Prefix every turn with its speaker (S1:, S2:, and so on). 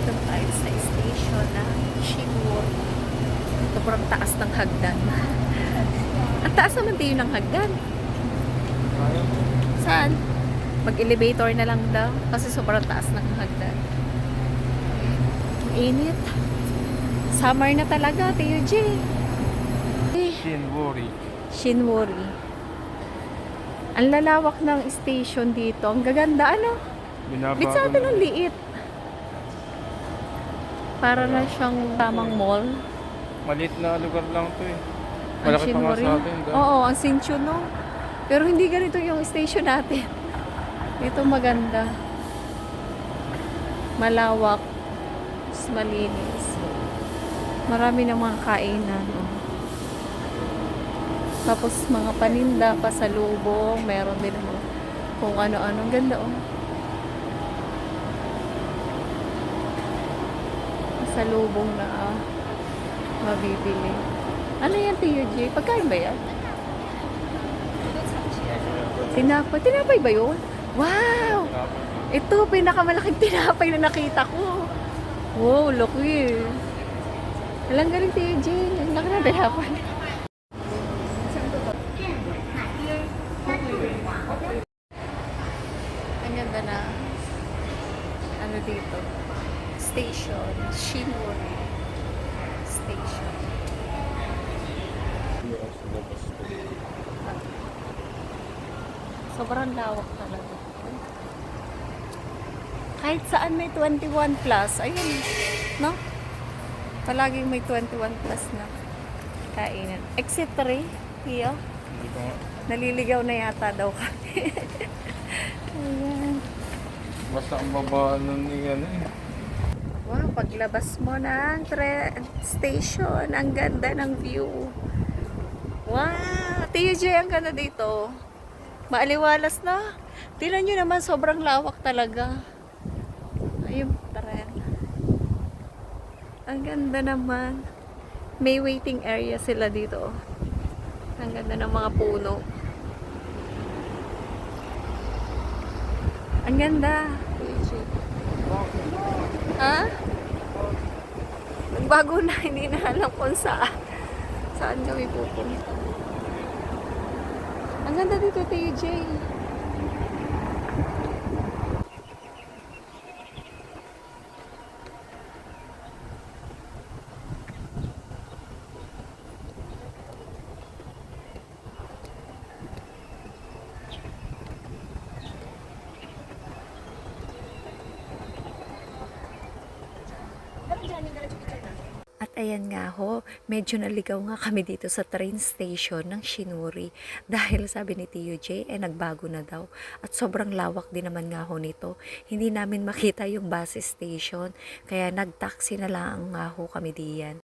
S1: Nandito tayo sa station ng Shinwori. Sobrang taas ng hagdan. Ang taas naman din ng hagdan. Saan? Mag-elevator na lang daw kasi sobrang taas ng hagdan. Init. Summer na talaga, Tio J.
S2: Shinwori.
S1: Shinwori. Ang lalawak ng station dito. Ang gaganda, ano? Bit sa atin ang liit. Para na siyang tamang mall.
S2: Maliit na lugar lang to eh.
S1: Ang
S2: Malaki pa nga
S1: Shinwori.
S2: sa atin.
S1: Oo, ang Sinchon, no? Pero hindi ganito yung station natin. Ito maganda. Malawak. Mas malinis. Marami ng mga kainan. Oh. Tapos mga paninda, pasalubong. Meron din mga kung ano-ano. Ang ganda, oh. Pasalubong na mabibili. Ano yan, Tio J? Pagkain ba yan? Tinapay. Tinapay ba yun? Wow! Ito, pinakamalaking tinapay na nakita ko. Wow, laki. Alang galing, Tio J. Ang laki na tinapay. Ang ganda na ano dito? Station. Shinwori Station. Sobrang lawak talaga. Kahit saan may 21 plus. Ayun. No? Palaging may 21 plus na kainan. Exit 3. Iyo.
S2: Hindi ko nga.
S1: Naliligaw na yata daw kami. Ayan.
S2: Basta ang baba nun ni ano eh.
S1: Wow, paglabas mo ng station, ang ganda ng view. Wow, Tio J, ang ganda dito. Maaliwalas na. Tingnan nyo naman, sobrang lawak talaga. Ayun, tren. Ang ganda naman. May waiting area sila dito. Ang ganda ng mga puno. Ang ganda. Ha? Nagbago na, hindi na alam kung saan kami pupunta. Ang ganda dito, Tio J. At ayan nga ho, medyo naligaw nga kami dito sa train station ng Shinwori dahil sabi ni Tio J, nagbago na daw. At sobrang lawak din naman nga ho nito. Hindi namin makita yung bus station, kaya nag-taxi na lang nga ho kami diyan.